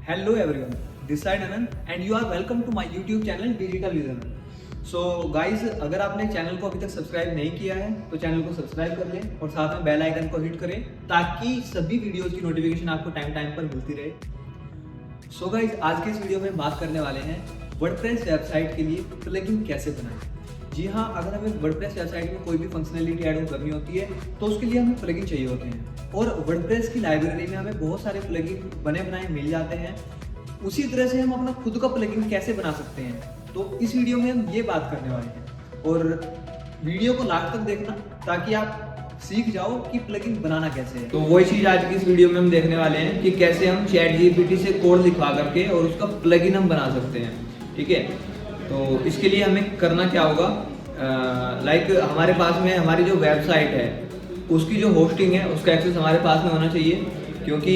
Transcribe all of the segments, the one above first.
Hello everyone, this side Anand and you are welcome to my YouTube channel Digital Vision. So guys, अगर आपने channel को अभी तक subscribe नहीं किया है तो चैनल को सब्सक्राइब कर लें और साथ में बेल आइकन को हिट करें ताकि सभी वीडियोस की नोटिफिकेशन आपको टाइम टाइम पर मिलती रहे। सो गाइज, आज के इस वीडियो में बात करने वाले हैं वर्डप्रेस वेबसाइट के लिए प्लगइन कैसे बनाएं। जी हाँ, अगर हमें वर्डप्रेस वेबसाइट में कोई भी फंक्शनलिटी ऐड करनी होती है तो उसके लिए हमें प्लगइन चाहिए होते हैं और वर्डप्रेस की लाइब्रेरी में हमें बहुत सारे प्लगइन बने बनाए मिल जाते हैं। उसी तरह से हम अपना खुद का प्लगइन कैसे बना सकते हैं, तो इस वीडियो में हम ये बात करने वाले हैं और वीडियो को लास्ट तक देखना ताकि आप सीख जाओ कि प्लगइन बनाना कैसे है। तो वही चीज आज की इस वीडियो में हम देखने वाले हैं कि कैसे हम चैट जीपीटी से कोड लिखवा करके और उसका प्लगइन हम बना सकते हैं। ठीक है, तो इसके लिए हमें करना क्या होगा, लाइक हमारे पास में हमारी जो वेबसाइट है उसकी जो होस्टिंग है उसका एक्सेस हमारे पास में होना चाहिए, क्योंकि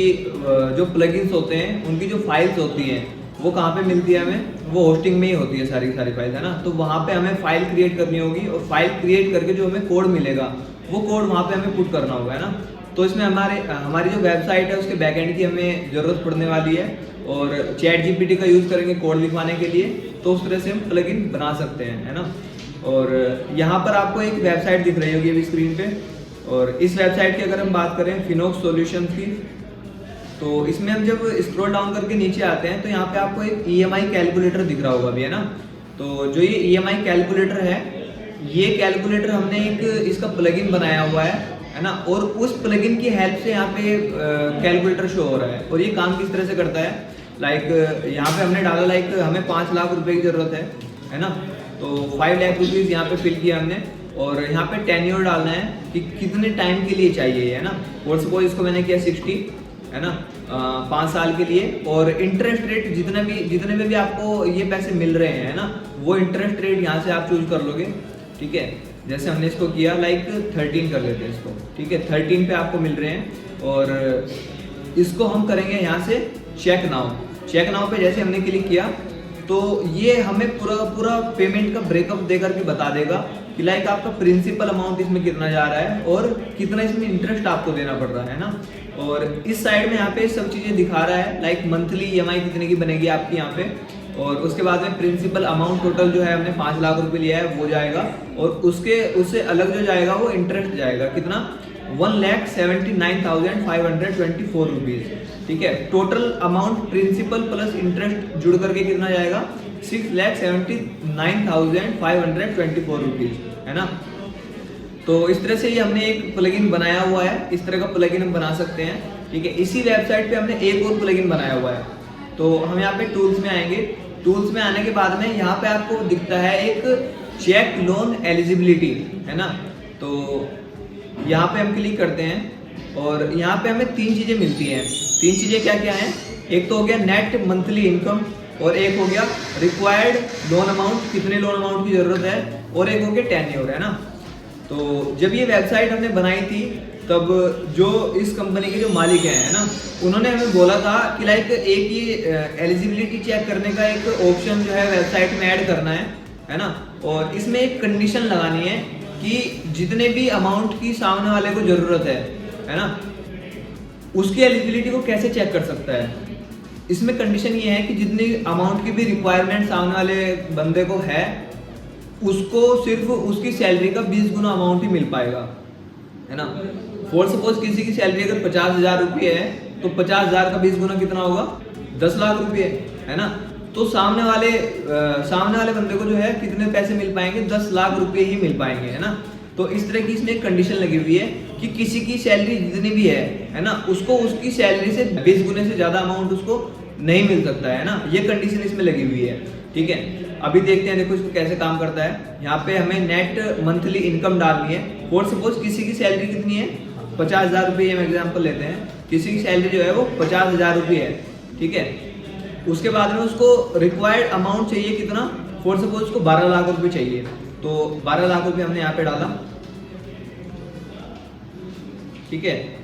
जो प्लगइन्स होते हैं उनकी जो फाइल्स होती हैं वो कहाँ पे मिलती है हमें, वो होस्टिंग में ही होती है सारी फाइल, है ना। तो वहाँ पे हमें फाइल क्रिएट करनी होगी और फाइल क्रिएट करके जो हमें कोड मिलेगा वो कोड वहाँ पे हमें पुट करना होगा, है ना। तो इसमें हमारी जो वेबसाइट है उसके बैकएंड की हमें ज़रूरत पड़ने वाली है और चैट जीपीटी का यूज़ करेंगे कोड लिखवाने के लिए, तो उस तरह से हम प्लगइन बना सकते हैं, है ना। और यहाँ पर आपको एक वेबसाइट दिख रही होगी अभी स्क्रीन पे, और इस वेबसाइट की अगर हम बात करें फिनोक्स सॉल्यूशंस की, तो इसमें हम जब स्क्रॉल डाउन करके नीचे आते हैं तो यहाँ पे आपको एक ईएमआई कैलकुलेटर दिख रहा होगा अभी, है ना। तो जो ये ईएमआई कैलकुलेटर है, ये कैलकुलेटर हमने एक इसका प्लगइन बनाया हुआ है ना, और उस प्लगइन की हेल्प से यहाँ पे कैलकुलेटर शो हो रहा है। और ये काम किस तरह से करता है, लाइक यहाँ पे हमने डाला लाइक हमें 5 लाख रुपए की जरूरत है ना। तो 5 लाख रुपीज़ यहाँ पे फिल किया हमने और यहाँ पे टेन्योर डालना है कि कितने टाइम के लिए चाहिए, है ना। और सपोज इसको मैंने किया 60, है ना, 5 साल के लिए। और इंटरेस्ट रेट जितने में भी आपको ये पैसे मिल रहे हैं, है ना, वो इंटरेस्ट रेट यहाँ से आप चूज कर लोगे। ठीक है, जैसे हमने इसको किया लाइक 13 कर लेते हैं इसको। ठीक है, 13 पे आपको मिल रहे हैं और इसको हम करेंगे यहाँ से चेक नाउ पे जैसे हमने क्लिक किया तो ये हमें पूरा पेमेंट का ब्रेकअप देकर के बता देगा कि लाइक आपका प्रिंसिपल अमाउंट इसमें कितना जा रहा है और कितना इसमें इंटरेस्ट आपको देना पड़ रहा है ना। और इस साइड में यहाँ पे सब चीज़ें दिखा रहा है, लाइक मंथली ईएमआई कितने की बनेगी आपकी यहाँ पे, और उसके बाद में प्रिंसिपल अमाउंट टोटल जो है हमने 5 लाख रुपए लिया है वो जाएगा, और उससे अलग जो जाएगा वो इंटरेस्ट जाएगा कितना, 1,79,524 रुपीज़। ठीक है, total amount principal plus interest जुड़ करके कितना जाएगा, 6,79,524 रुपीज़, है ना। तो इस तरह से ये हमने एक प्लगइन बनाया हुआ है, इस तरह का प्लगइन हम बना सकते हैं। ठीक है, इसी वेबसाइट पे हमने एक और प्लगइन बनाया हुआ है। तो हम यहाँ पे टूल्स में आएंगे, टूल्स में आने के बाद में यहाँ पे आपको दिखता है एक चेक लोन एलिजिबिलिटी, है ना। तो यहाँ पे हम क्लिक करते हैं और यहाँ पे हमें 3 चीज़ें मिलती हैं। 3 चीज़ें क्या क्या हैं, एक तो हो गया नेट मंथली इनकम, और एक हो गया रिक्वायर्ड लोन अमाउंट, कितने लोन अमाउंट की ज़रूरत है, और एक हो गया टेन्योर, है ना। तो जब ये वेबसाइट हमने बनाई थी तब जो इस कंपनी के जो मालिक हैं, है ना, उन्होंने हमें बोला था कि लाइक एक ये एलिजिबिलिटी चेक करने का एक ऑप्शन जो है वेबसाइट में ऐड करना है ना। और इसमें एक कंडीशन लगानी है कि जितने भी अमाउंट की सामने वाले को ज़रूरत है ना, उसकी एलिजिबिलिटी को कैसे चेक कर सकता है। इसमें कंडीशन ये है कि जितनी अमाउंट की भी रिक्वायरमेंट सामने वाले बंदे को है उसको सिर्फ उसकी सैलरी का 20 गुना अमाउंट ही मिल पाएगा, है ना। फॉर सपोज किसी की सैलरी अगर 50,000 रुपये है तो 50,000 का 20 गुना कितना होगा, 10 लाख रुपये, है ना। तो सामने वाले बंदे को जो है कितने पैसे मिल पाएंगे, 10 लाख रुपये ही मिल पाएंगे, है ना। तो इस तरह की इसमें एक कंडीशन लगी हुई है कि किसी की सैलरी जितनी भी है ना, उसको उसकी सैलरी से 20 गुने से ज़्यादा अमाउंट उसको नहीं मिल सकता है ना। ये कंडीशन इसमें लगी हुई है। ठीक है, अभी देखते हैं, देखो इसको कैसे काम करता है। यहाँ पे हमें नेट मंथली इनकम डालनी है। फॉर सपोज किसी की सैलरी कितनी है, 50,000 रुपये, हम एग्जाम्पल लेते हैं, किसी की सैलरी जो है वो 50,000 रुपये है। ठीक है, उसके बाद में उसको रिक्वायर्ड अमाउंट चाहिए कितना, फॉर सपोज उसको 12 लाख रुपये चाहिए, तो 12 लाख रुपये हमने यहाँ पे डाला। ठीक है,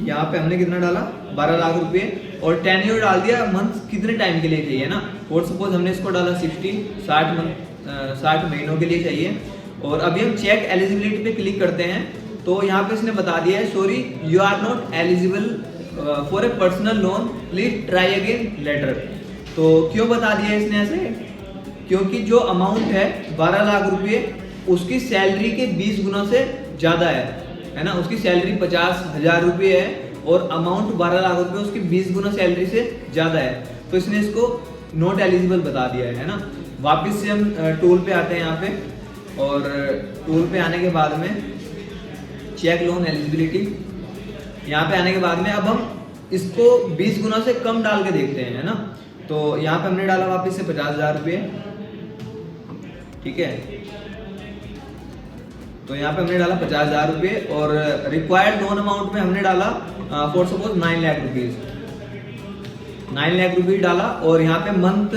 यहाँ पे हमने कितना डाला, 12 लाख रुपये, और टेन्योर डाल दिया मंथ कितने टाइम के लिए चाहिए ना। फॉर सपोज हमने इसको डाला 60 महीनों के लिए चाहिए। और अभी हम चेक एलिजिबिलिटी पे क्लिक करते हैं तो यहाँ पे इसने बता दिया है, sorry you are not eligible for a personal loan please try again later. तो क्यों बता दिया इसने ऐसे? क्योंकि जो अमाउंट है 12 लाख रुपए उसकी सैलरी के 20 गुना से ज़्यादा है ना। उसकी सैलरी 50,000 रुपये है और अमाउंट 12 लाख रुपए उसकी 20 गुना सैलरी से ज़्यादा है, तो इसने इसको नॉट एलिजिबल बता दिया है ना। वापस से हम टूल पे आते हैं यहाँ पे, और टूल पे आने के बाद में चेक लोन एलिजिबिलिटी, यहाँ पे आने के बाद में अब हम इसको 20 गुना से कम डाल के देखते हैं, है ना। तो यहाँ पे हमने डाला वापस से 50,000 रुपये, ठीक है। तो यहाँ पे हमने डाला 50,000 रुपये और रिक्वायर्ड लोन अमाउंट में हमने डाला for suppose 9 lakh rupees, 9 lakh rupees डाला। और यहाँ पे मंथ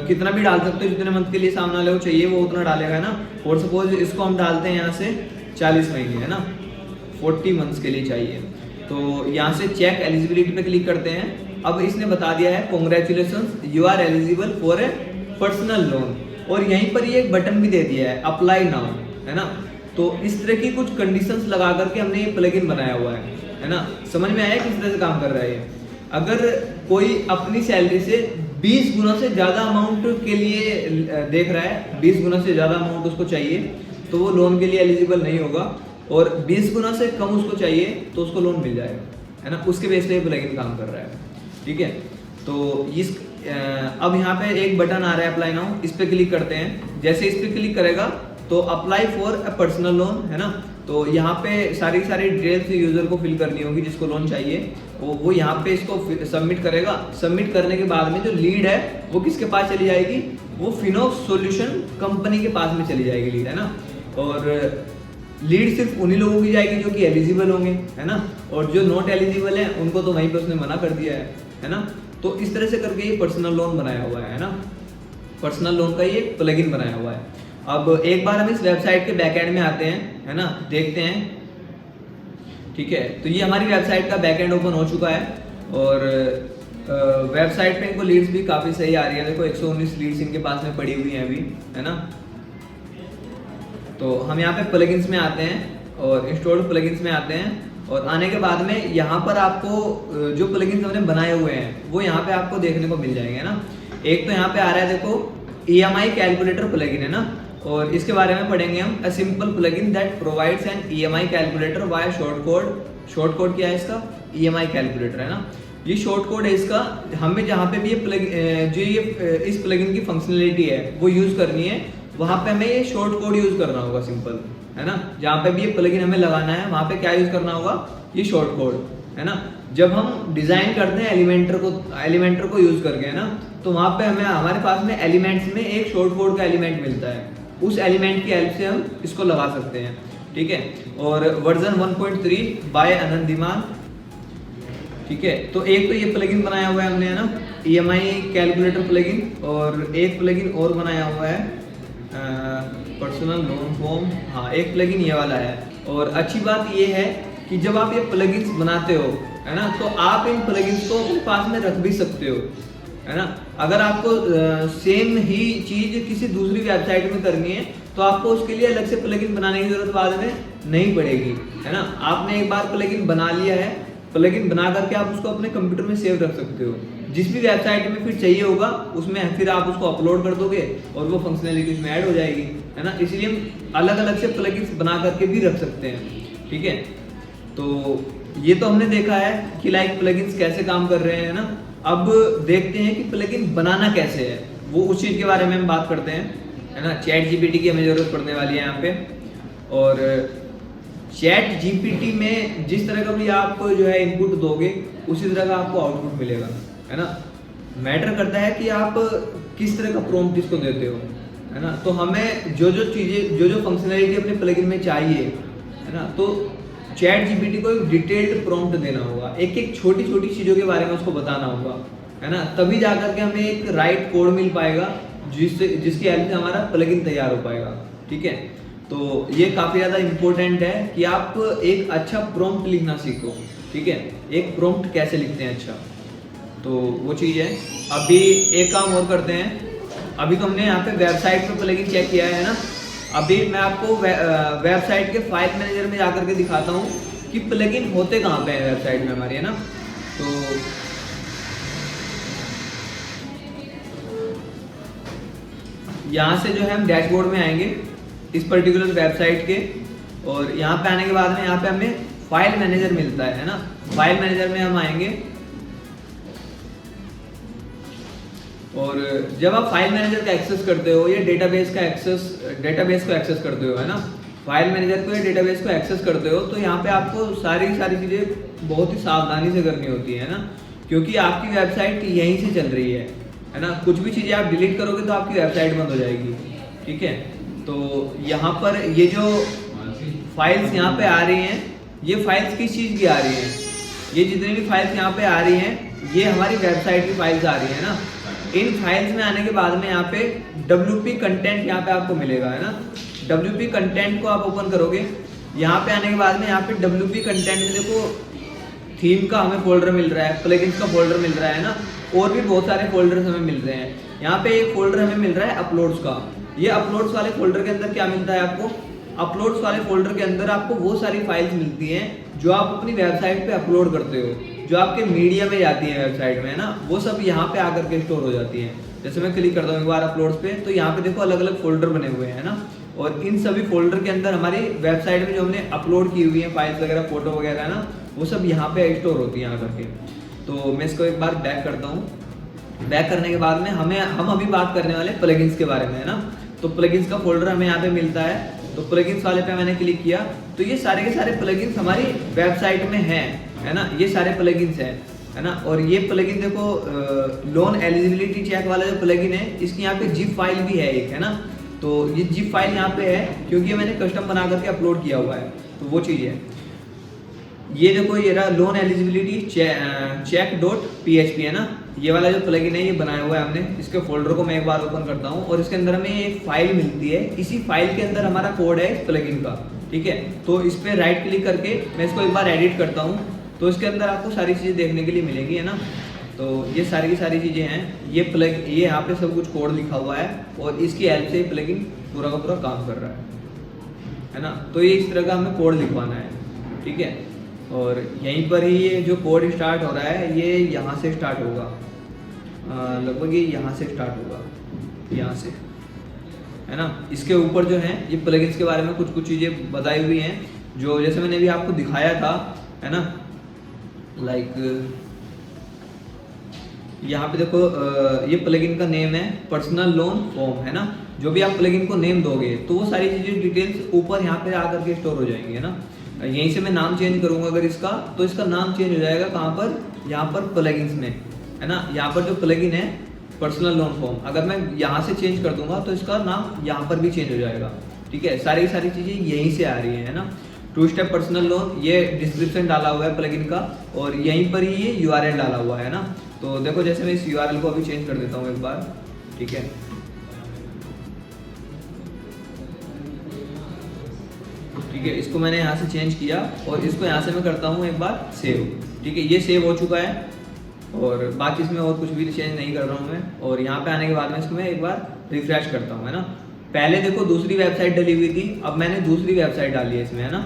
कितना भी डाल सकते हो, जितने मंथ के लिए सामने वाले को चाहिए वो उतना डालेगा, है ना। फॉर सपोज इसको हम डालते हैं यहाँ से 40 महीने, है ना, 40 मंथ्स के लिए चाहिए। तो यहाँ से चेक एलिजिबिलिटी पे क्लिक करते हैं। अब इसने बता दिया है congratulations you are eligible for a personal loan, और यहीं पर ये एक बटन भी दे दिया है अप्लाई नाउ, है ना। तो इस तरह की कुछ कंडीशंस लगा करके हमने ये प्लगइन बनाया हुआ है ना। समझ में आया किस तरह से काम कर रहा है ये? अगर कोई अपनी सैलरी से 20 गुना से ज़्यादा अमाउंट के लिए देख रहा है, 20 गुना से ज़्यादा अमाउंट उसको चाहिए, तो वो लोन के लिए एलिजिबल नहीं होगा, और 20 गुना से कम उसको चाहिए तो उसको लोन मिल जाएगा, है ना। उसके बेस पे ये प्लगइन काम कर रहा है, ठीक है। तो इस अब यहाँ पे एक बटन आ रहा है अप्लाई नाउ, इस पे क्लिक करते हैं। जैसे इस पे क्लिक करेगा तो apply for a personal loan, है ना। तो यहाँ पे सारी डिटेल्स यूजर को फिल करनी होगी जिसको लोन चाहिए, वो यहाँ पे इसको सबमिट करेगा। सबमिट करने के बाद में जो लीड है वो किसके पास चली जाएगी? वो फिनोक्स सॉल्यूशन कंपनी के पास में चली जाएगी लीड, है ना। और लीड सिर्फ उन्हीं लोगों की जाएगी जो कि एलिजिबल होंगे, है ना, और जो नॉट एलिजिबल है उनको तो वहीं पे उसने मना कर दिया है ना। तो इस तरह से करके ये पर्सनल लोन बनाया हुआ है ना। पर्सनल लोन का ये प्लगइन बनाया हुआ है। अब एक बार हम इस वेबसाइट के बैकएंड में आते हैं, है ना, देखते हैं, ठीक है। तो ये हमारी वेबसाइट का बैकएंड ओपन हो चुका है, और वेबसाइट पे इनको लीड्स भी काफ़ी सही आ रही है। देखो 119 लीड्स इनके पास में पड़ी हुई हैं अभी, है ना। तो हम यहाँ पे प्लगइन्स में आते हैं और इंस्टॉल्ड प्लगइन्स में आते हैं, और आने के बाद में यहाँ पर आपको जो प्लगइन्स हमने बनाए हुए हैं वो यहाँ पे आपको देखने को मिल जाएंगे ना। एक तो यहाँ पे आ रहा है देखो EMI कैलकुलेटर प्लगइन, है ना, और इसके बारे में पढ़ेंगे हम। A simple plugin that provides N EMI calculator via short code. Short code क्या है इसका? EMI कैलकुलेटर, है ना। ये शॉर्ट कोड है इसका। हमें जहाँ पे भी ये इस प्लगइन की फंक्शनलिटी है वो यूज करनी है, वहाँ पे हमें ये शॉर्ट कोड यूज करना होगा, सिंपल, है ना। जहाँ पे भी ये प्लगइन हमें लगाना है वहाँ पे क्या यूज करना होगा? ये शॉर्ट कोड, है ना। जब हम डिजाइन करते हैं एलिमेंटर को यूज करके, है ना, तो वहाँ पे हमारे पास में एलिमेंट्स में एक शॉर्ट कोड का एलिमेंट मिलता है, उस एलिमेंट की हेल्प से हम इसको लगा सकते हैं, ठीक है। और वर्जन 1.3 बाय अनंतिमान, ठीक है। तो एक तो ये प्लगइन बनाया हुआ है हमने, है ना, EMI कैलकुलेटर प्लगइन, और एक प्लगइन और बनाया हुआ है पर्सनल लोन फॉर्म, हाँ, एक प्लगइन ये वाला है। और अच्छी बात ये है कि जब आप ये प्लगइन्स बनाते हो, है ना, तो आप इन प्लगइन्स को अपने पास में रख भी सकते हो, है ना। अगर आपको सेम ही चीज किसी दूसरी वेबसाइट में करनी है तो आपको उसके लिए अलग से प्लगइन बनाने की जरूरत बाद में नहीं पड़ेगी, है ना। आपने एक बार प्लगइन बना लिया है, प्लगइन बना करके आप उसको अपने कंप्यूटर में सेव रख सकते हो। जिस भी वेबसाइट में फिर चाहिए होगा उसमें फिर आप उसको अपलोड कर दोगे और वो फंक्शनलिटी उसमें ऐड हो जाएगी, है ना। इसलिए हम अलग अलग से प्लगइन्स बना करके भी रख सकते हैं, ठीक है। तो ये तो हमने देखा है कि लाइक प्लगइन्स कैसे काम कर रहे हैं ना। अब देखते हैं कि प्लगइन बनाना कैसे है, वो उस चीज़ के बारे में हम बात करते हैं, है ना। चैट जीपीटी की हमें जरूरत पड़ने वाली है यहाँ पे, और चैट जीपीटी में जिस तरह का भी आप जो है इनपुट दोगे उसी तरह का आपको आउटपुट मिलेगा, है ना। मैटर करता है कि आप किस तरह का प्रॉम्प्ट इसको देते हो, है ना। तो हमें जो चीज़ें जो फंक्शनलिटी अपने प्लगइन में चाहिए, है ना, तो चैट जीपीटी को एक डिटेल्ड प्रॉम्प्ट देना होगा, एक छोटी छोटी चीज़ों के बारे में उसको बताना होगा, है ना। तभी जा करके हमें एक राइट कोड मिल पाएगा जिसकी हेल्प से हमारा प्लगइन तैयार हो पाएगा, ठीक है। तो ये काफ़ी ज़्यादा इम्पोर्टेंट है कि आप एक अच्छा प्रॉम्प्ट लिखना सीखो, ठीक है। एक प्रॉम्प्ट कैसे लिखते हैं अच्छा, तो वो चीज़ है। अभी एक काम और करते हैं। अभी तो हमने यहाँ पे वेबसाइट पे प्लगइन चेक किया है ना। अभी मैं आपको वेबसाइट के फाइल मैनेजर में जाकर के दिखाता हूँ कि प्लगइन होते कहाँ पे हैं वेबसाइट में हमारी, है ना। तो यहाँ से जो है हम डैशबोर्ड में आएंगे इस पर्टिकुलर वेबसाइट के, और यहाँ पे आने के बाद में यहाँ पे हमें फाइल मैनेजर मिलता है ना। फाइल मैनेजर में हम आएंगे, और जब आप फाइल मैनेजर का एक्सेस करते हो या डेटाबेस को एक्सेस करते हो, है ना, फाइल मैनेजर को या डेटाबेस को एक्सेस करते हो, तो यहाँ पे आपको सारी चीज़ें बहुत ही सावधानी से करनी होती है ना, क्योंकि आपकी वेबसाइट यहीं से चल रही है ना। कुछ भी चीज़ें आप डिलीट करोगे तो आपकी वेबसाइट बंद हो जाएगी, ठीक है। तो यहाँ पर ये जो फाइल्स यहाँ पे आ रही हैं, ये फाइल्स किस चीज़ की आ रही हैं? ये जितनी भी फाइल्स यहाँ पे आ रही हैं, ये हमारी वेबसाइट की फाइल्स आ रही है ना। इन फाइल्स में आने के बाद में यहाँ पे WP कंटेंट यहाँ पे आपको मिलेगा, है ना। WP कंटेंट को आप ओपन करोगे, यहाँ पे आने के बाद में यहाँ पे WP कंटेंट में देखो थीम का हमें फोल्डर मिल रहा है, प्लगइन्स का फोल्डर मिल रहा है ना, और भी बहुत सारे फोल्डर्स हमें मिल रहे हैं। यहाँ पे एक फोल्डर हमें मिल रहा है अपलोड्स का। ये अपलोड्स वाले फोल्डर के अंदर क्या मिलता है आपको? अपलोड्स वाले फोल्डर के अंदर आपको वो सारी फाइल्स मिलती हैं जो आप अपनी वेबसाइट पे अपलोड करते हो, जो आपके मीडिया में जाती है वेबसाइट में, है ना, वो सब यहाँ पे आकर के स्टोर हो जाती हैं। जैसे मैं क्लिक करता हूँ एक बार अपलोड्स पे, तो यहाँ पे देखो अलग अलग फोल्डर बने हुए हैं ना, और इन सभी फोल्डर के अंदर हमारी वेबसाइट में जो हमने अपलोड की हुई है फाइल्स वगैरह, फोटो वगैरह, है ना, वो सब यहाँ पे स्टोर होती हैं आकर के। तो मैं इसको एक बार बैक करता हूँ। बैक करने के बाद में हम अभी बात करने वाले प्लगइन्स के बारे में, है ना। तो प्लगइन्स का फोल्डर हमें यहाँ पे मिलता है, तो प्लगइन्स वाले पे मैंने क्लिक किया, तो ये सारे के सारे प्लगइन्स हमारी वेबसाइट में हैं, है ना। ये सारे प्लगइन्स हैं, है ना। और ये प्लगइन देखो लोन एलिजिबिलिटी चेक वाला जो प्लगइन है, इसकी यहाँ पे जिप फाइल भी है एक, है ना। तो ये जिप फाइल यहाँ पे है क्योंकि मैंने कस्टम बना करके अपलोड किया हुआ है, तो वो चीज़ है। ये देखो ये रहा लोन एलिजिबिलिटी check.php, है ना। ये वाला जो प्लगइन है ये बनाया हुआ है हमने। इसके फोल्डर को मैं एक बार ओपन करता हूँ, और इसके अंदर हमें एक फाइल मिलती है, इसी फाइल के अंदर हमारा कोड है इस प्लगइन का, ठीक है। तो इस पर राइट क्लिक करके मैं इसको एक बार एडिट करता हूँ, तो इसके अंदर आपको सारी चीज़ें देखने के लिए मिलेगी, है ना। तो ये सारी की सारी चीज़ें हैं। ये यहाँ पे सब कुछ कोड लिखा हुआ है, और इसकी हेल्प से प्लगइन पूरा का पूरा काम कर रहा है ना। तो ये इस तरह का हमें कोड लिखवाना है, ठीक है। और यहीं पर ही ये जो कोड स्टार्ट हो रहा है, ये यहाँ से स्टार्ट होगा, लगभग ये यहाँ से स्टार्ट होगा, यहाँ से, है ना। इसके ऊपर जो है ये प्लगइन्स के बारे में कुछ चीज़ें बताई हुई हैं, जो जैसे मैंने अभी आपको दिखाया था, है ना। लाइक यहाँ पे देखो ये प्लगइन का नेम है पर्सनल लोन फॉर्म, है ना। जो भी आप प्लगइन को नेम दोगे तो वो सारी चीज़ें डिटेल्स ऊपर यहाँ पे आकर के स्टोर हो जाएंगी, है ना। यहीं से मैं नाम चेंज करूँगा अगर इसका, तो इसका नाम चेंज हो जाएगा कहाँ पर? यहाँ पर प्लगइन्स में, है ना। यहाँ पर जो प्लगइन है पर्सनल लोन फॉर्म, अगर मैं यहाँ से चेंज कर दूंगा तो इसका नाम यहाँ पर भी चेंज हो जाएगा, ठीक है। सारी चीज़ें यहीं से आ रही है ना। 2 स्टेप पर्सनल लोन, ये डिस्क्रिप्शन डाला हुआ है प्लगइन का, और यहीं पर ही ये URL डाला हुआ है ना। तो देखो जैसे मैं इस URL को अभी चेंज कर देता हूँ एक बार, ठीक है। ठीक है, इसको मैंने यहाँ से चेंज किया, और इसको यहाँ से मैं करता हूँ एक बार सेव, ठीक है। ये सेव हो चुका है, और बाकी इसमें और कुछ भी चेंज नहीं कर रहा हूँ मैं। और यहाँ पे आने के बाद में इसको मैं एक बार रिफ्रेश करता हूँ, है ना। पहले देखो दूसरी वेबसाइट डली हुई थी, अब मैंने दूसरी वेबसाइट डाली है इसमें, है ना।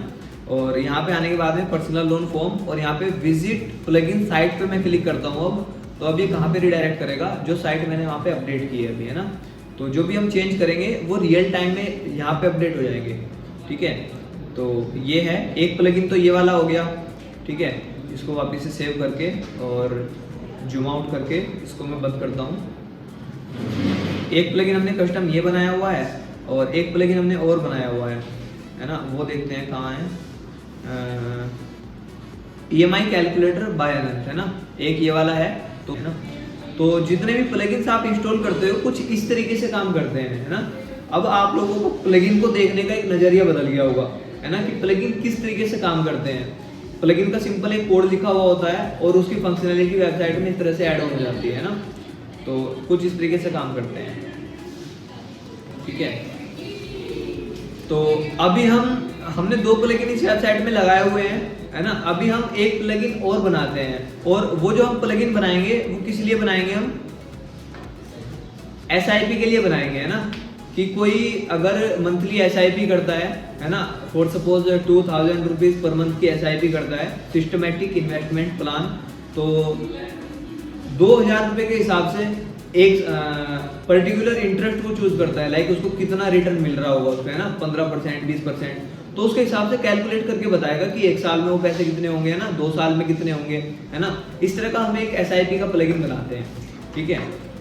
और यहाँ पे आने के बाद में पर्सनल लोन फॉर्म, और यहाँ पे विजिट प्लगइन साइट पे मैं क्लिक करता हूँ अब, तो अब ये कहाँ पे रिडायरेक्ट करेगा? जो साइट मैंने वहाँ पे अपडेट की है अभी, है ना। तो जो भी हम चेंज करेंगे वो रियल टाइम में यहाँ पे अपडेट हो जाएंगे, ठीक है। तो ये है एक प्लगइन, तो ये वाला हो गया, ठीक है। इसको वापस से सेव करके और जूम आउट करके इसको मैं बंद करता हूँ। एक प्लगइन हमने कस्टम ये बनाया हुआ है, और एक प्लगइन हमने और बनाया हुआ है ना। वो देखते हैं कहाँ है। EMI कैलकुलेटर बाय अनंत, है ना। एक ये वाला है, तो है ना। तो जितने भी प्लगइन्स आप इंस्टॉल करते हो कुछ इस तरीके से काम करते हैं, है ना। अब आप लोगों को प्लगइन को देखने का एक नजरिया बदल गया होगा, है ना, कि प्लगइन किस तरीके से काम करते हैं। प्लगइन का सिंपल एक कोड लिखा हुआ होता है, और उसकी फंक्शनैलिटी वेबसाइट में इस तरह से ऐड ऑन हो जाती है ना। तो कुछ इस तरीके से काम करते हैं, ठीक है। तो अभी हमने 2 प्लगइन इस वेबसाइट में लगाए हुए हैं, है ना। अभी हम एक प्लगइन और बनाते हैं, और वो जो हम प्लगइन बनाएंगे वो किस लिए बनाएंगे? हम SIP के लिए बनाएंगे, है ना। कि कोई अगर मंथली SIP करता है ना, for suppose 2000 rupees per month की SIP करता है, सिस्टमेटिक इन्वेस्टमेंट प्लान, तो 2,000 रुपये के हिसाब से एक पर्टिकुलर इंटरेस्ट को चूज करता है, लाइक उसको कितना रिटर्न मिल रहा होगा उस पर, है ना, 15%, 20%, तो उसके हिसाब से कैलकुलेट करके बताएगा कि 1 साल में वो पैसे कितने होंगे, है ना, 2 साल में कितने होंगे, है ना। इस तरह का हम एक SIP का प्लगइन बनाते हैं, ठीक है।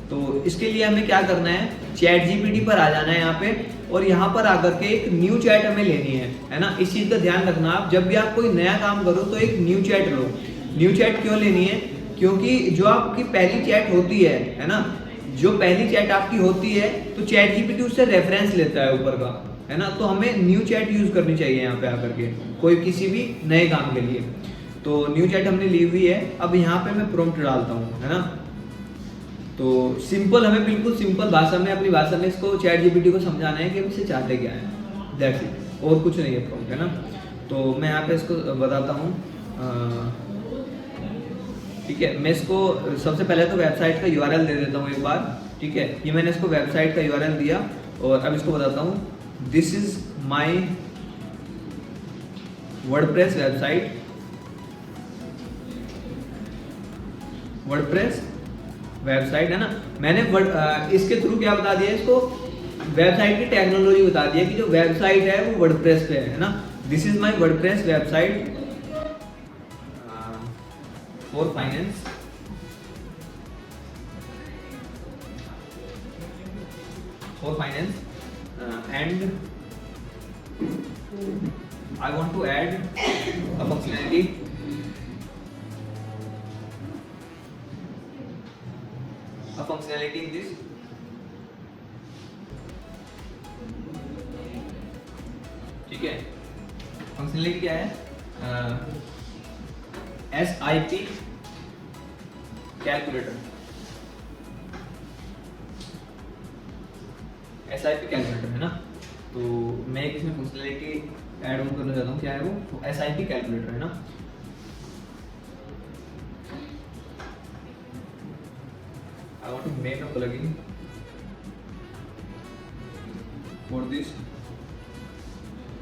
तो इसके लिए हमें क्या करना है, चैट GPT पर आ जाना है यहाँ पे, और यहाँ पर आकर के एक न्यू चैट हमें लेनी है ना। इस चीज़ का ध्यान रखना, आप जब भी आप कोई नया काम करो तो एक न्यू चैट लो। न्यू चैट क्यों लेनी है, क्योंकि जो आपकी पहली चैट होती है ना, जो पहली चैट आपकी होती है तो चैट GPT उससे रेफरेंस लेता है ऊपर का, है ना। तो हमें न्यू चैट यूज करनी चाहिए यहाँ पे आकर के कोई किसी भी नए काम के लिए। तो न्यू चैट हमने ली हुई है। अब यहाँ पे मैं प्रॉम्प्ट डालता हूँ, है ना। तो सिंपल, हमें बिल्कुल सिंपल भाषा में, अपनी भाषा में इसको चैट GPT को समझाना है कि हम इससे चाहते क्या है, दैट्स इट, और कुछ नहीं है प्रॉम्प्ट, है ना। तो मैं यहाँ पे इसको बताता हूँ, ठीक है। मैं इसको सबसे पहले तो वेबसाइट का URL दे देता हूँ एक बार, ठीक है। ये मैंने इसको वेबसाइट का URL दिया, और अब इसको बताता हूँ, this is my WordPress website, WordPress website, है ना। मैंने इसके थ्रू क्या बता दिया, इसको वेबसाइट की टेक्नोलॉजी बता दिया कि जो वेबसाइट है वो वर्डप्रेस पे है ना। This is my WordPress website for finance, and I want to add a functionality, in this, ठीक है। फंक्शनलिटी क्या है, SIP कैलकुलेटर, SIP कैलकुलेटर, है ना। तो मैं एक इसमें फंक्शनलिटी ऐड ऑन करना चाहता हूँ, क्या है वो, तो SIP कैलकुलेटर, है ना। I want to make a plugin for this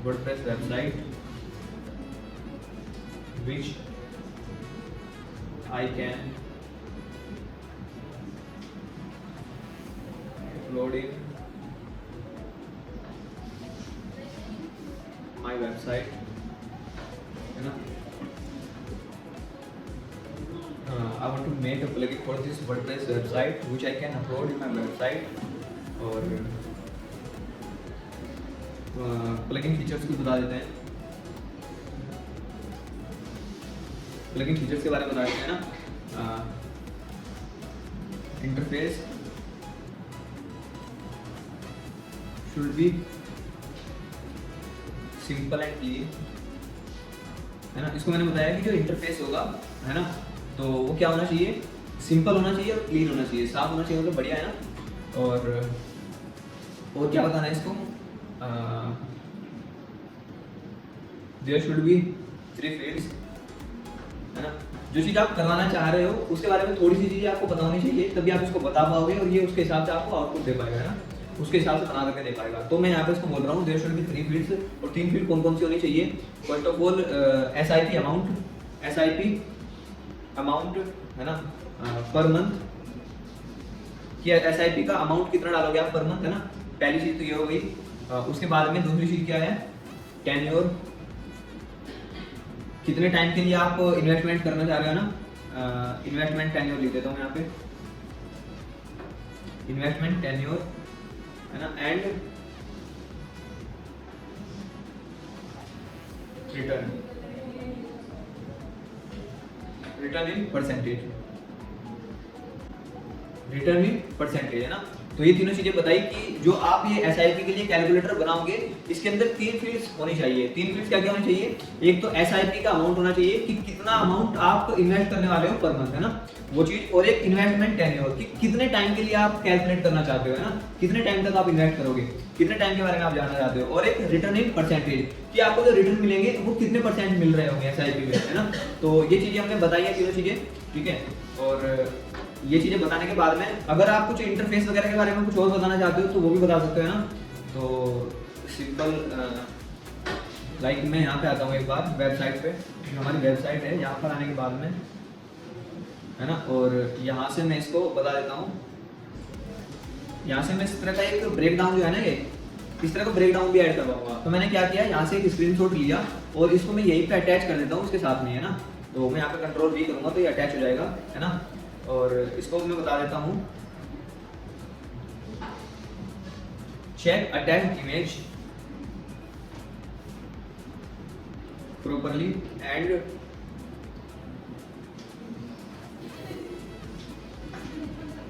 WordPress website which I can upload in my website, है ना। I want to make a plugin for this WordPress website which I can upload in my website, और plugin features कुछ बता देते हैं। Plugin features के बारे में बता देते हैं ना। Interface should be simple and clean, है ना। इसको मैंने बताया कि जो इंटरफेस होगा, है ना, तो वो क्या होना चाहिए, सिंपल होना चाहिए और क्लीन होना चाहिए, साफ होना चाहिए, तो बढ़िया, है ना। और क्या बताना है इसको, देयर शुड बी 3 फील्ड्स, है ना। जो चीज़ आप करवाना चाह रहे हो उसके बारे में थोड़ी सी चीज़ें आपको पता होनी चाहिए, तभी आप इसको बता पाओगे और ये उसके हिसाब से आपको आउटपुट दे पाएगा, है ना, उसके हिसाब से बना करके दे पाएगा। तो मैं यहाँ पे इसको बोल रहा हूँ, देयर शुड बी 3 फील्ड्स, और 3 फील्ड कौन कौन सी होनी चाहिए। First of all SIP amount, है ना, पर मंथ, कि SIP का अमाउंट कितना डालोगे आप पर मंथ, है ना। पहली चीज़ तो ये हो गई। उसके बाद में दूसरी चीज़ क्या है, टेन्योर, कितने टाइम के लिए आप इन्वेस्टमेंट करना चाह रहे हो ना। इन्वेस्टमेंट टेन्योर लिख देता हूँ यहाँ पे, इन्वेस्टमेंट टेन्योर, है ना। एंड रिटर्न इन परसेंटेज, है ना। तो ये तीनों चीजें बताई कि जो आप ये SIP के लिए कैलकुलेटर बनाओगे, इसके अंदर 3 फील्ड्स होनी चाहिए। 3 फील्ड्स क्या क्या होनी चाहिए, एक तो SIP का अमाउंट होना चाहिए कि कितना अमाउंट आप इन्वेस्ट करने वाले हो पर मंथ, है ना, वो चीज, और एक इन्वेस्टमेंट टेन्योर कि कितने टाइम के लिए आप कैलकुलेट करना चाहते हो, है ना, कितने टाइम तक आप इन्वेस्ट करोगे, कितने टाइम के बारे में आप जानना चाहते हो, और एक रिटर्न इन परसेंटेज कि आपको जो रिटर्न मिलेंगे वो कितने % मिल रहे होंगे SIP में, है ना। तो ये चीजें हमने बताई है, तीनों चीजें, ठीक है। और ये चीजें बताने के बाद में अगर आप कुछ इंटरफेस वगैरह के बारे में कुछ और बताना चाहते हो तो वो भी बता सकते हो, है ना। तो सिंपल, लाइक मैं यहाँ पे आता हूँ एक बार वेबसाइट पे, जो हमारी वेबसाइट है, यहाँ पर आने के बाद में है ना। और यहाँ से मैं इसको बता देता हूँ, यहाँ से मैं इस तरह का एक ब्रेक डाउन जो है ना, ये इस तरह का ब्रेक डाउन भी ऐड करवाऊंगा। तो मैंने क्या किया, यहाँ से एक स्क्रीनशॉट लिया और इसको मैं यहीं पे अटैच कर देता हूँ उसके साथ में, है ना। तो मैं यहाँ पे कंट्रोल V करूँगा तो ये अटैच हो जाएगा, है ना। और इसको मैं बता देता हूँ, check attach image properly and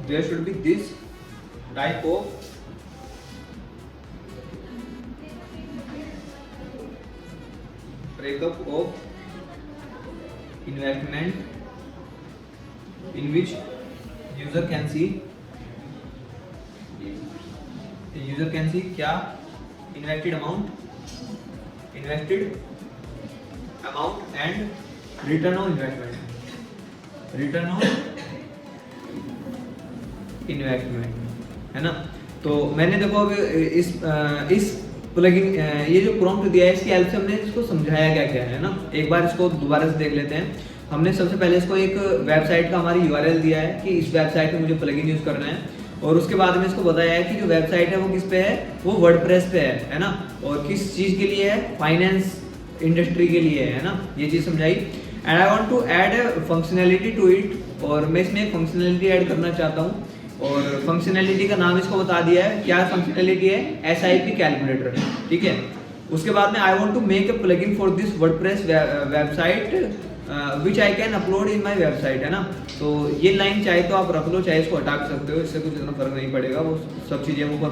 there should be this type of breakup of investment in which user can see क्या invested amount and return on investment, है ना। तो मैंने देखो अब इस प्लगइन ये जो प्रॉम्प्ट दिया है इसकी हेल्प से हमने इसको समझाया क्या क्या है ना। एक बार इसको दोबारा से देख लेते हैं। हमने सबसे पहले इसको एक वेबसाइट का हमारी URL दिया है कि इस वेबसाइट पे मुझे प्लगइन यूज करना है, और उसके बाद में इसको बताया है कि जो वेबसाइट है वो किस पे है, वो वर्डप्रेस पे है ना। और किस चीज के लिए है, फाइनेंस इंडस्ट्री के लिए है ना, ये चीज समझाई। And I want to add functionality to it, और मैं इसमें एक फंक्शनैलिटी ऐड करना चाहता हूँ। और फंक्शनैलिटी का नाम इसको बता दिया है, क्या फंक्शनैलिटी है, SIP कैलकुलेटर, ठीक है। उसके बाद में I want to make a plugin for this WordPress website which I can upload in my website, है ना। तो ये लाइन चाहे तो आप रख लो, चाहे इसको हटा सकते हो, इससे कुछ इतना फर्क नहीं पड़ेगा, वो सब चीजें हम ऊपर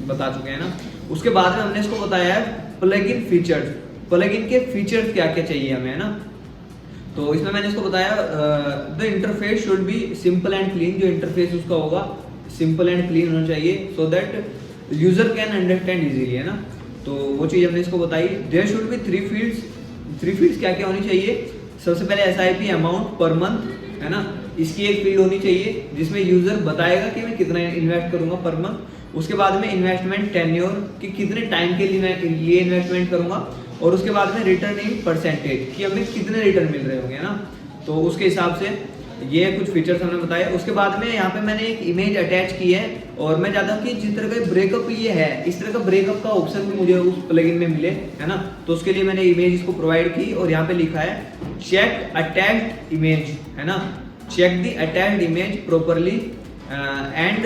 बता चुके हैं ना। उसके बाद में हमने इसको बताया है प्लगइन फीचर्स, प्लगइन के फीचर्स क्या क्या चाहिए हमें, है ना। तो इसमें मैंने इसको बताया the interface should be simple and clean, जो इंटरफेस उसका होगा सिंपल एंड क्लीन होना चाहिए, so that user can understand easily, है ना। तो वो चीज हमने इसको बताई। देयर शुड बी 3 फील्ड्स क्या क्या होनी चाहिए। सबसे पहले SIP अमाउंट पर मंथ, है ना, इसकी एक फील्ड होनी चाहिए जिसमें यूजर बताएगा कि मैं कितना इन्वेस्ट करूंगा पर मंथ। उसके बाद में इन्वेस्टमेंट टेन्योर, कि कितने टाइम के लिए मैं ये इन्वेस्टमेंट करूंगा। और उसके बाद में रिटर्न इन परसेंटेज, कि हमें कितने रिटर्न मिल रहे होंगे ना, तो उसके हिसाब से ये कुछ फीचर्स हमने बताए। उसके बाद में यहाँ पे मैंने एक इमेज अटैच की है, और मैं चाहता हूँ कि जिस तरह का ब्रेकअप ये है, इस तरह का ब्रेकअप का ऑप्शन भी मुझे उस प्लगइन में मिले, है ना। तो उसके लिए मैंने इमेज इसको प्रोवाइड की, और यहाँ पे लिखा है चेक अटैच्ड इमेज, है ना, check the attached image properly and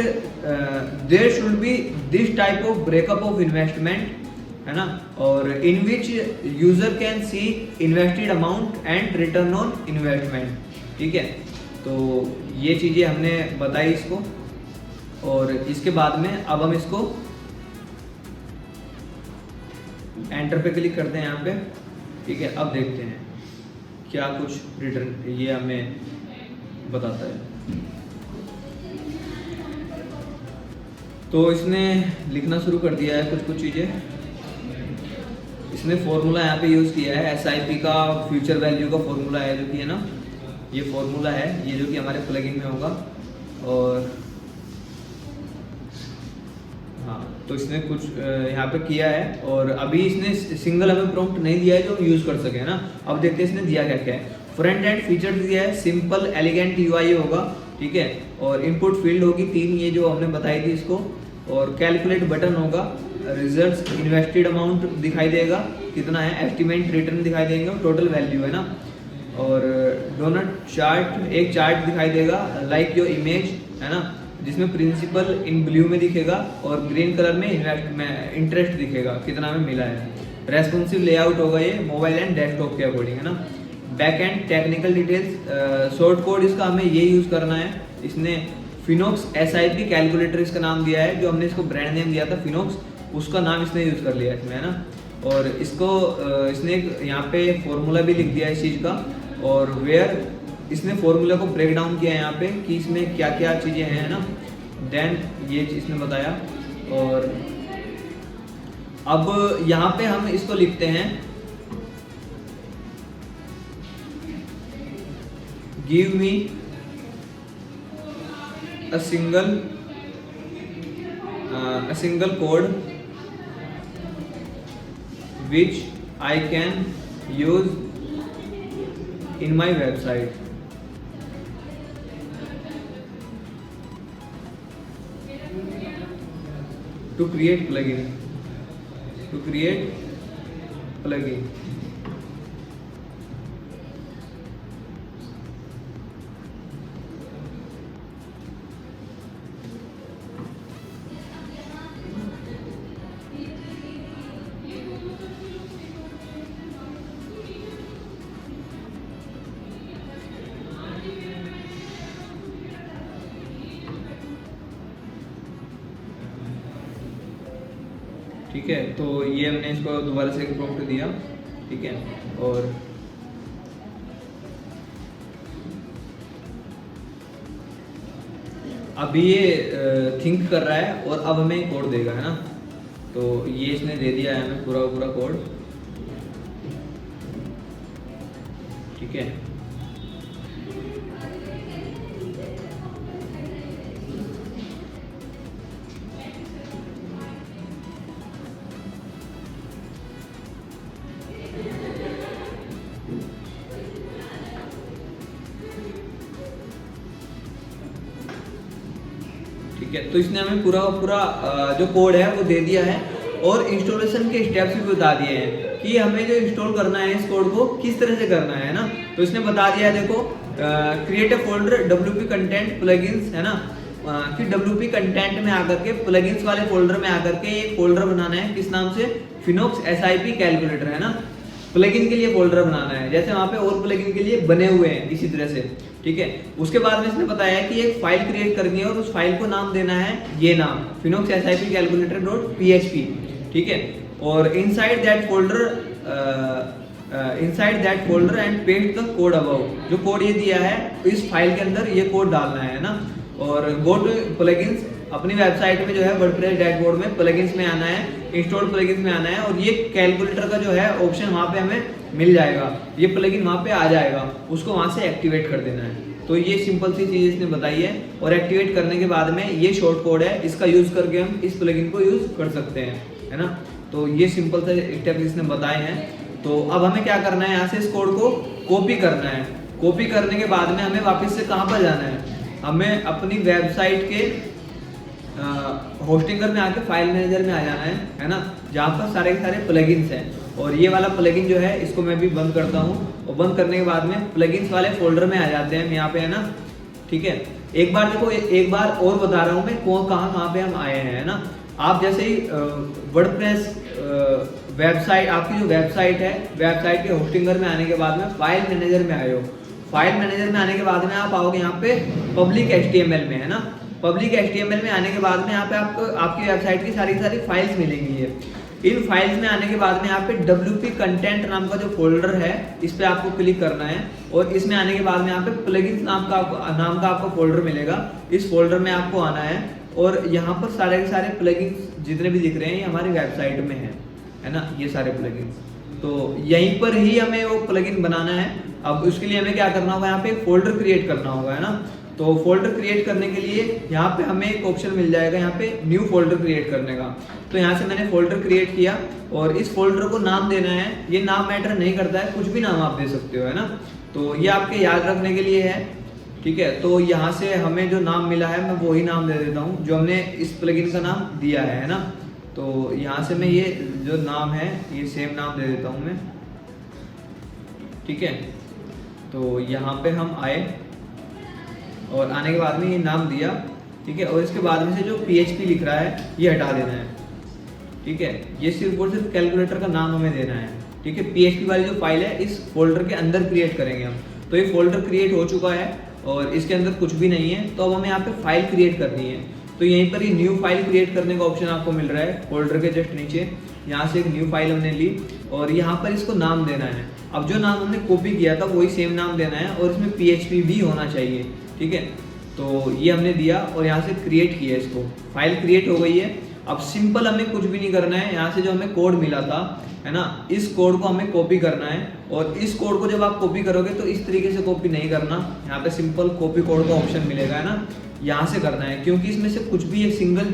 there should be this type of breakup of investment, है ना, और in which user can see invested amount and return on investment, ठीक है। तो ये चीजें हमने बताई इसको, और इसके बाद में अब हम इसको एंटर पे क्लिक करते हैं यहाँ पे, ठीक है। अब देखते हैं क्या कुछ रिटर्न ये हमें बताता है। तो इसने लिखना शुरू कर दिया है कुछ चीजें। इसने फॉर्मूला यहाँ पे यूज किया है, SIP का फ्यूचर वैल्यू का फॉर्मूला है, जो कि है ना, ये फॉर्मूला है, ये जो कि हमारे प्लगइन में होगा। और हाँ, तो इसने कुछ यहाँ पे किया है, और अभी इसने सिंगल हमें प्रॉम्प्ट नहीं दिया है जो हम यूज कर सके, है ना। अब देखते हैं इसने दिया क्या क्या है। फ्रंट एंड फीचर दिया है, सिंपल एलिगेंट UI होगा, ठीक है। और इनपुट फील्ड होगी 3, ये जो हमने बताई थी इसको। और कैलकुलेट बटन होगा, रिजल्ट्स इन्वेस्टेड अमाउंट दिखाई देगा कितना है, एस्टिमेट रिटर्न दिखाई देंगे, टोटल वैल्यू, है ना। और डोनट चार्ट, एक चार्ट दिखाई देगा लाइक योर इमेज, है ना, जिसमें प्रिंसिपल इन ब्लू में दिखेगा और ग्रीन कलर में इंटरेस्ट दिखेगा कितना हमें मिला है। रेस्पॉन्सिव लेआउट होगा ये मोबाइल एंड डेस्कटॉप के अकॉर्डिंग, है ना। Back and technical details, short code इसका हमें ये यूज करना है। इसने फिनोक्स SIP कैलकुलेटर इसका नाम दिया है, जो हमने इसको ब्रांड नेम दिया था फिनोक्स, उसका नाम इसने यूज कर लिया इसमें, है ना। और इसको इसने यहाँ पे फॉर्मूला भी लिख दिया इस चीज़ का, और वेयर इसने फॉर्मूला को ब्रेक डाउन किया है यहाँ पे कि इसमें क्या क्या चीज़ें हैं, ना। देन ये इसने बताया। और अब यहाँ पे हम इसको लिखते हैं, give me a single code which I can use in my website, to create plugin, to create plugin. ठीक है, तो ये हमने इसको दोबारा से प्रॉम्प्ट दिया। ठीक है, और अभी ये थिंक कर रहा है और अब हमें कोड देगा, है ना। तो ये इसने दे दिया है हमें पूरा कोड। ठीक है, ठीक है, तो इसने हमें पूरा जो कोड है वो दे दिया है और इंस्टॉलेशन के स्टेप्स भी बता दिए हैं कि हमें जो इंस्टॉल करना है इस कोड को किस तरह से करना है ना। तो इसने बता दिया है, देखो create a folder WP content plugins, है ना। कि WP कंटेंट में आकर के प्लगइन्स वाले फोल्डर में आकर के एक फोल्डर बनाना है, किस नाम से, फिनोक्स SIP कैलकुलेटर, है ना। प्लगइन के लिए फोल्डर बनाना है, जैसे वहाँ पे और प्लगइन के लिए बने हुए हैं इसी तरह से। ठीक है, उसके बाद में इसने बताया है कि एक फाइल क्रिएट करनी है और उस फाइल को नाम देना है ये नाम, फिनोक्स SIP calculator.php। ठीक है, और inside that folder and paste the code above, जो कोड ये दिया है इस फाइल के अंदर ये कोड डालना है ना। और गो टू प्लगइन्स, अपनी वेबसाइट में जो है वर्डप्रेस डैशबोर्ड में प्लगइन्स में आना है, इंस्टॉल प्लगइन्स में आना है और ये कैलकुलेटर का जो है ऑप्शन वहाँ पे हमें मिल जाएगा, ये प्लगइन वहाँ पे आ जाएगा, उसको वहाँ से एक्टिवेट कर देना है। तो ये सिंपल सी चीज़ इसने बताई है और एक्टिवेट करने के बाद में ये शॉर्ट कोड है, इसका यूज़ करके हम इस प्लगइन को यूज़ कर सकते हैं, है ना। तो ये सिंपल से स्टेप इसने बताए हैं। तो अब हमें क्या करना है, यहाँ से इस कोड को कॉपी करना है। कॉपी करने के बाद में हमें वापस से कहाँ पर जाना है, हमें अपनी वेबसाइट के होस्टिंगर में आके फाइल मैनेजर में आ जाना है ना, जहाँ पर सारे के सारे प्लगइन्स हैं। और ये वाला प्लगइन जो है इसको मैं भी बंद करता हूँ और बंद करने के बाद में प्लगइन्स वाले फोल्डर में आ जाते हैं हम यहाँ पे, है ना। ठीक है, एक बार देखो, एक बार और बता रहा हूँ मैं कहाँ पे हम आए हैं, है ना। आप जैसे ही वर्डप्रेस वेबसाइट, आपकी जो वेबसाइट है, वेबसाइट के होस्टिंगर में आने के बाद में फाइल मैनेजर में आए हो, फाइल मैनेजर में आने के बाद में आप आओगे यहाँ पे पब्लिक HTML में, है ना। पब्लिक HTML में आने के बाद में यहाँ पे आपको आपकी वेबसाइट की सारी फाइल्स मिलेंगी है। इन फाइल्स में आने के बाद में यहाँ पे WP कंटेंट नाम का जो फोल्डर है इस पे आपको क्लिक करना है और इसमें आने के बाद में यहाँ पे प्लगइन्स नाम का आपको फोल्डर मिलेगा, इस फोल्डर में आपको आना है और यहाँ पर सारे के सारे प्लगइन्स जितने भी दिख रहे हैं ये हमारी वेबसाइट में है ना, ये सारे प्लगइन्स। तो यहीं पर ही हमें वो प्लगइन बनाना है। अब उसके लिए हमें क्या करना होगा, यहाँ पे एक फोल्डर क्रिएट करना होगा, है ना। तो फोल्डर क्रिएट करने के लिए यहाँ पे हमें एक ऑप्शन मिल जाएगा, यहाँ पे न्यू फोल्डर क्रिएट करने का। तो यहाँ से मैंने फोल्डर क्रिएट किया और इस फोल्डर को नाम देना है। ये नाम मैटर नहीं करता है, कुछ भी नाम आप दे सकते हो, है ना। तो ये आपके याद रखने के लिए है, ठीक है। तो यहाँ से हमें जो नाम मिला है मैं वही नाम दे देता हूँ जो हमने इस प्लगइन का नाम दिया है ना। तो यहाँ से मैं ये जो नाम है ये सेम नाम दे देता हूँ मैं, ठीक है। तो यहाँ पे हम आए और आने के बाद में ये नाम दिया, ठीक है। और इसके बाद में से जो PHP लिख रहा है ये हटा देना है, ठीक है। ये सिर्फ और सिर्फ कैलकुलेटर का नाम हमें देना है, ठीक है। PHP वाली जो फाइल है इस फोल्डर के अंदर क्रिएट करेंगे हम। तो ये फोल्डर क्रिएट हो चुका है और इसके अंदर कुछ भी नहीं है। तो अब हमें यहाँ पे फाइल क्रिएट करनी है। तो यहीं पर ही न्यू फाइल क्रिएट करने का ऑप्शन आपको मिल रहा है फोल्डर के जस्ट नीचे। यहाँ से एक न्यू फाइल हमने ली और यहाँ पर इसको नाम देना है। अब जो नाम हमने कॉपी किया था वही सेम नाम देना है और इसमें PHP भी होना चाहिए, ठीक है। तो ये हमने दिया और यहाँ से क्रिएट किया, इसको फाइल क्रिएट हो गई है। अब सिंपल हमें कुछ भी नहीं करना है। यहाँ से जो हमें कोड मिला था, है ना, इस कोड को हमें कॉपी करना है। और इस कोड को जब आप कॉपी करोगे तो इस तरीके से कॉपी नहीं करना। यहाँ पे सिंपल कॉपी कोड का ऑप्शन मिलेगा, है ना, यहाँ से करना है। क्योंकि इसमें से कुछ भी एक सिंगल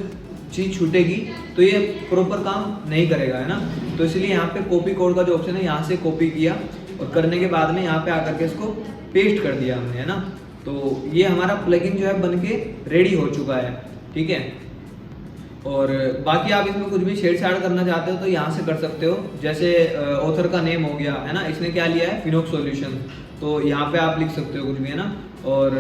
चीज छूटेगी तो ये प्रॉपर काम नहीं करेगा, है ना। तो इसलिए यहाँ पे कॉपी कोड का जो ऑप्शन है यहाँ से कॉपी किया और करने के बाद में यहाँ पे आकर के इसको पेस्ट कर दिया हमने, है ना। तो ये हमारा प्लगइन जो है बनके रेडी हो चुका है, ठीक है। और बाकी आप इसमें कुछ भी छेड़छाड़ करना चाहते हो तो यहाँ से कर सकते हो। जैसे ऑथर का नेम हो गया है ना, इसने क्या लिया है, फिनोक्स सॉल्यूशन, तो यहाँ पे आप लिख सकते हो कुछ भी, है ना। और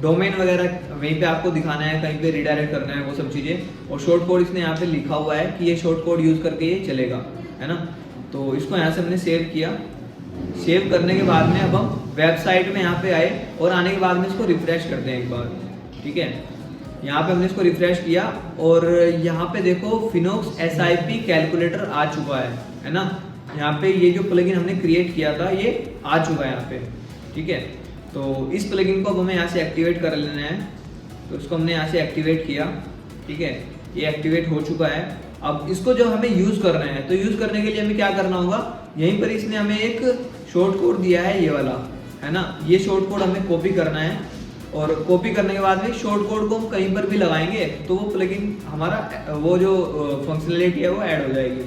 डोमेन वगैरह वहीं पे आपको दिखाना है, कहीं पे रिडायरेक्ट करना है, वो सब चीज़ें। और शॉर्ट कोड इसने यहाँ पे लिखा हुआ है कि ये शॉर्ट कोड यूज़ करके ये चलेगा, है ना। तो इसको यहाँ से हमने सेव किया। सेव करने के बाद में अब हम वेबसाइट में यहाँ पे आए और आने के बाद में इसको रिफ्रेश करते हैं एक बार, ठीक है। यहाँ पे हमने इसको रिफ्रेश किया और यहाँ पे देखो फिनोक्स SIP कैलकुलेटर आ चुका है ना। यहाँ पे ये जो प्लगइन हमने क्रिएट किया था ये आ चुका है यहाँ पे, ठीक है। तो इस प्लगइन को अब हमें यहाँ से एक्टिवेट कर लेना है। तो इसको हमने यहाँ से एक्टिवेट किया, ठीक है, ये एक्टिवेट हो चुका है। अब इसको जो हमें यूज़ करना है, तो यूज़ करने के लिए हमें क्या करना होगा, यहीं पर इसने हमें एक शॉर्ट कोड दिया है, ये वाला, है ना। ये शॉर्ट कोड हमें कॉपी करना है और कॉपी करने के बाद में शॉर्ट कोड को हम कहीं पर भी लगाएंगे तो वो प्लगइन हमारा वो जो फंक्शनलिटी है वो ऐड हो जाएगी।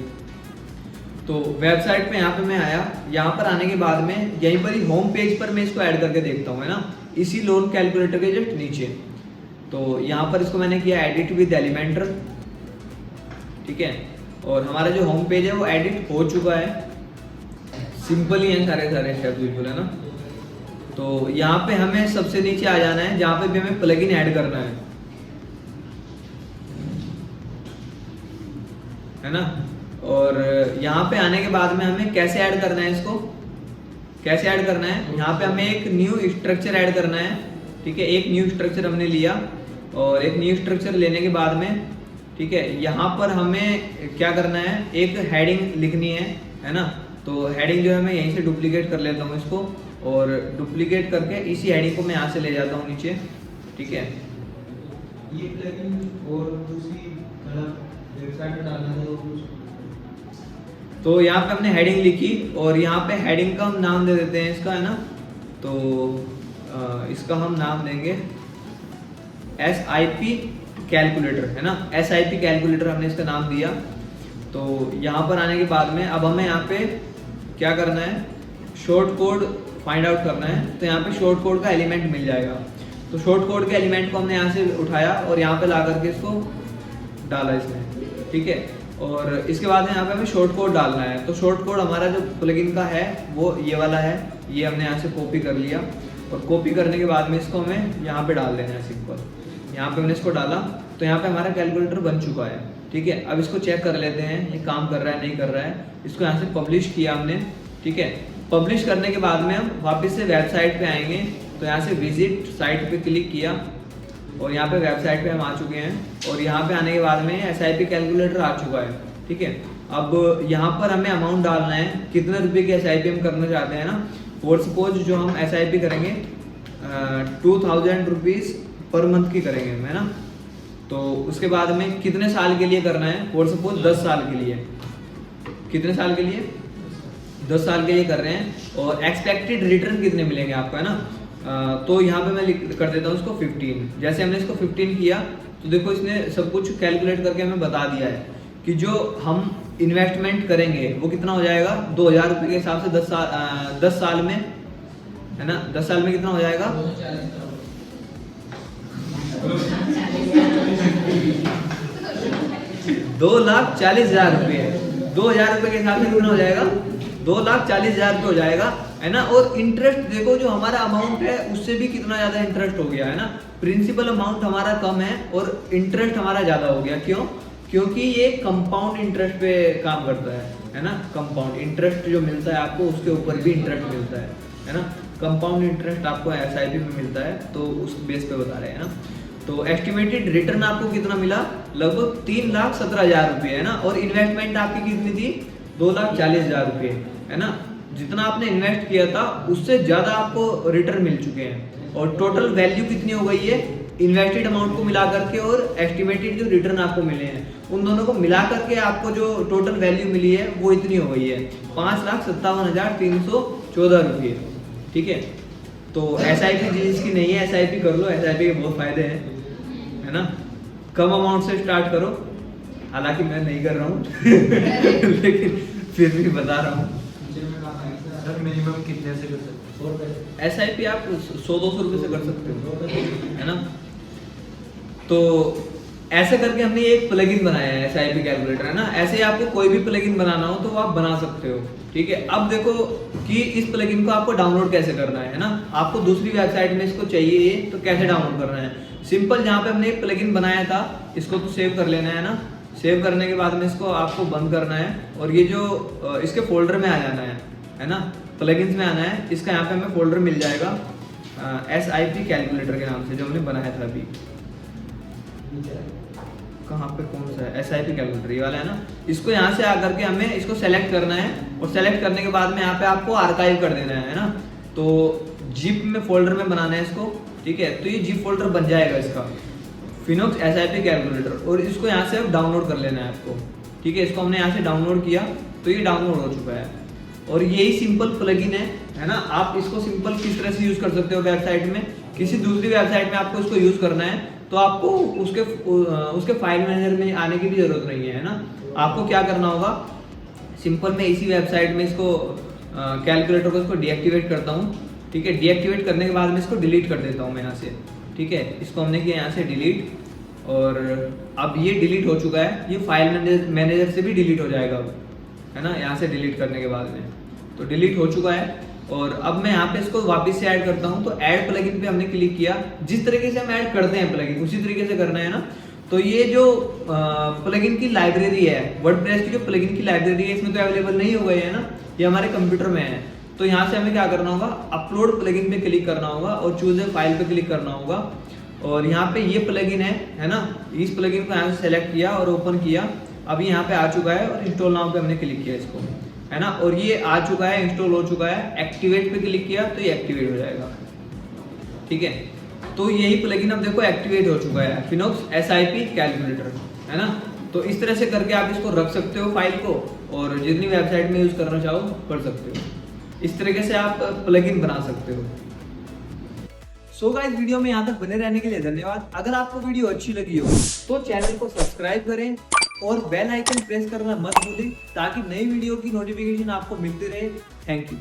तो वेबसाइट पे यहाँ पे मैं आया, यहाँ पर आने के बाद में यहीं पर ही होम पेज पर मैं इसको ऐड करके देखता हूँ, है ना, इसी लोन कैलकुलेटर के जस्ट नीचे। तो यहाँ पर इसको मैंने किया एडिट विद एलिमेंटर, ठीक है। और हमारा जो होम पेज है वो एडिट हो चुका है। सिंपल ही है सारे स्टेप, बिल्कुल, है ना। तो यहाँ पे हमें सबसे नीचे आ जाना है जहाँ पे भी हमें प्लगइन ऐड करना है ना। और यहाँ पे आने के बाद में हमें कैसे ऐड करना है, इसको कैसे ऐड करना है, यहाँ पे हमें एक न्यू स्ट्रक्चर ऐड करना है, ठीक है। एक न्यू स्ट्रक्चर हमने लिया और एक न्यू स्ट्रक्चर लेने के बाद में, ठीक है, यहाँ पर हमें क्या करना है, एक हेडिंग लिखनी है ना। तो हेडिंग जो है मैं यहीं से डुप्लीकेट कर लेता हूँ इसको और डुप्लीकेट करके इसी हेडिंग को मैं यहाँ से ले जाता हूँ नीचे, ठीक है। ये प्लगइन और दूसरी वेबसाइट में डालना है तो यहाँ पे हमने हेडिंग लिखी और यहाँ पे हेडिंग का हम नाम दे देते हैं इसका, है ना। तो इसका हम नाम देंगे SIP कैलकुलेटर, है ना। SIP कैलकुलेटर हमने इसका नाम दिया। तो यहाँ पर आने के बाद में अब हमें यहाँ पे क्या करना है, शॉर्ट कोड फाइंड आउट करना है। तो यहाँ पे शॉर्ट कोड का एलिमेंट मिल जाएगा। तो शॉर्ट कोड के एलिमेंट को हमने यहाँ से उठाया और यहाँ पे ला करके इसको डाला इसमें, ठीक है। और इसके बाद यहाँ पे हमें शॉर्ट कोड डालना है। तो शॉर्ट कोड हमारा जो प्लगइन का है वो ये वाला है, ये हमने यहाँ से कॉपी कर लिया और कॉपी करने के बाद में इसको हमें यहाँ पे डाल देना है सिंपल। यहाँ पे हमने इसको डाला तो यहाँ पे हमारा कैलकुलेटर बन चुका है, ठीक है। अब इसको चेक कर लेते हैं ये काम कर रहा है नहीं कर रहा है। इसको यहाँ से पब्लिश किया हमने, ठीक है। पब्लिश करने के बाद में हम वापस से वेबसाइट पे आएंगे। तो यहाँ से विजिट साइट पे क्लिक किया और यहाँ पे वेबसाइट पे हम आ चुके हैं और यहाँ पे आने के बाद में SIP कैलकुलेटर आ चुका है, ठीक है। अब यहाँ पर हमें अमाउंट डालना है, कितने रुपए की SIP हम करना चाहते हैं ना। फॉर सपोज जो हम SIP करेंगे 2000 रुपीज़ पर मंथ की करेंगे, है ना। तो उसके बाद में कितने साल के लिए करना है, फॉर सपोज 10 साल के लिए। कितने साल के लिए, 10 साल के लिए कर रहे हैं। और एक्सपेक्टेड रिटर्न कितने मिलेंगे आपको, है ना। तो यहाँ पे मैं कर देता हूँ इसको 15। जैसे हमने इसको 15 किया तो देखो इसने सब कुछ कैलकुलेट करके हमें बता दिया है कि जो हम इन्वेस्टमेंट करेंगे वो कितना हो जाएगा, 2000 रुपये के हिसाब से 10 साल में, है ना। 10 साल में कितना हो जाएगा, 2,40,000 रुपये। 2,000 रुपये के हिसाब से कितना हो जाएगा, 2,40,000 रुपये हो जाएगा, है ना। और इंटरेस्ट देखो जो हमारा अमाउंट है उससे भी कितना ज्यादा इंटरेस्ट हो गया, है ना। प्रिंसिपल अमाउंट हमारा कम है और इंटरेस्ट हमारा ज्यादा हो गया। क्यों, क्योंकि ये कंपाउंड इंटरेस्ट पे काम करता है ना। कंपाउंड इंटरेस्ट जो मिलता है आपको उसके ऊपर भी इंटरेस्ट मिलता है ना। कंपाउंड इंटरेस्ट आपको SIP में मिलता है तो उस बेस पे बता रहे हैं ना। तो एस्टिमेटेड रिटर्न आपको कितना मिला, लगभग 3,17,000 रुपये, है ना। और इन्वेस्टमेंट आपकी कितनी थी, 2,40,000 रुपये, है ना। जितना आपने इन्वेस्ट किया था उससे ज़्यादा आपको रिटर्न मिल चुके हैं। और टोटल वैल्यू कितनी हो गई है, इन्वेस्टेड अमाउंट को मिला करके और एस्टिमेटेड जो रिटर्न आपको मिले हैं उन दोनों को मिला करके आपको जो टोटल वैल्यू मिली है वो इतनी हो गई है, 5,57,314 रुपये, ठीक है। तो SIP जिसकी नहीं है SIP कर लो, SIP के बहुत फायदे हैं, है ना। कम अमाउंट से स्टार्ट करो, हालांकि मैं नहीं कर रहा हूँ लेकिन फिर भी बता रहा हूँ। सर मिनिमम कितने से कर सकते हैं SIP आप 100-200 रुपये से कर सकते हो, है ना। तो ऐसे करके हमने एक प्लगइन बनाया है SIP कैलकुलेटर, है ना। ऐसे ही आपको कोई भी प्लगइन बनाना हो तो आप बना सकते हो, ठीक है। अब देखो कि इस प्लगइन को आपको डाउनलोड कैसे करना है ना। आपको दूसरी वेबसाइट में इसको चाहिए तो कैसे डाउनलोड करना है। सिंपल, जहाँ पे हमने एक प्लगइन बनाया था इसको तो सेव कर लेना है ना। सेव करने के बाद में इसको आपको बंद करना है और ये जो इसके फोल्डर में आ जाना है ना, प्लगइन्स में आना है। इसका यहाँ पे हमें फोल्डर मिल जाएगा SIP कैलकुलेटर के नाम से, जो हमने बनाया था अभी। कहाँ पे, कौन सा है, SIP कैलकुलेटर, ये वाला है ना। इसको यहाँ से आकर के हमें इसको सेलेक्ट करना है और सेलेक्ट करने के बाद में यहाँ पे आपको आर्काइव कर देना है ना। तो जिप में फोल्डर में बनाना है इसको, ठीक है। तो ये जिप फोल्डर बन जाएगा इसका, फिनोक्स SIP कैलकुलेटर, और इसको यहाँ से अब डाउनलोड कर लेना है आपको, ठीक है। इसको हमने यहाँ से डाउनलोड किया तो ये डाउनलोड हो चुका है और यही सिंपल प्लगइन है ना। आप इसको सिंपल किस तरह से यूज कर सकते हो वेबसाइट में। किसी दूसरी वेबसाइट में आपको इसको यूज करना है तो आपको उसके फाइल मैनेजर में आने की भी जरूरत नहीं है ना। आपको क्या करना होगा, सिंपल मैं इसी वेबसाइट में इसको कैलकुलेटर को इसको डीएक्टिवेट करता हूँ, ठीक है। डीएक्टिवेट करने के बाद में इसको डिलीट कर देता हूँ मैं यहाँ से, ठीक है। इसको हमने किया यहाँ से डिलीट और अब ये डिलीट हो चुका है। ये फाइल मैनेजर से भी डिलीट हो जाएगा अब, है ना। यहाँ से डिलीट करने के बाद में तो डिलीट हो चुका है। और अब मैं यहाँ पे इसको वापस से ऐड करता हूँ। तो ऐड प्लगइन पे हमने क्लिक किया। जिस तरीके से हम ऐड करते हैं प्लगइन उसी तरीके से करना है ना। तो ये जो प्लगइन की लाइब्रेरी है, वर्डप्रेस की जो प्लगइन की लाइब्रेरी है, इसमें तो अवेलेबल नहीं हो गई है ना, ये हमारे कंप्यूटर में है। तो यहाँ से हमें क्या करना होगा, अपलोड प्लगइन पे क्लिक करना होगा और चूज ए फाइल पे क्लिक करना होगा। और यहाँ पे ये प्लगइन है ना। इस प्लगइन को यहाँ से सेलेक्ट किया और ओपन किया। अभी यहाँ पे आ चुका है और इंस्टॉल नाउ पे हमने क्लिक किया इसको, है ना। और ये आ चुका है, इंस्टॉल हो चुका है। एक्टिवेट पे क्लिक किया तो ये एक्टिवेट हो जाएगा, ठीक है। तो यही प्लगइन अब देखो एक्टिवेट हो चुका है, फिनोक्स SIP कैलकुलेटर, है ना। तो इस तरह से करके आप इसको रख सकते हो फाइल को और जितनी वेबसाइट में यूज करना चाहो कर सकते हो। इस तरीके से आप प्लगइन बना सकते हो। सो गाइस, वीडियो में यहाँ तक बने रहने के लिए धन्यवाद। अगर आपको वीडियो अच्छी लगी हो तो चैनल को सब्सक्राइब करें और बेल आइकन प्रेस करना मत भूलें ताकि नई वीडियो की नोटिफिकेशन आपको मिलती रहे। Thank you.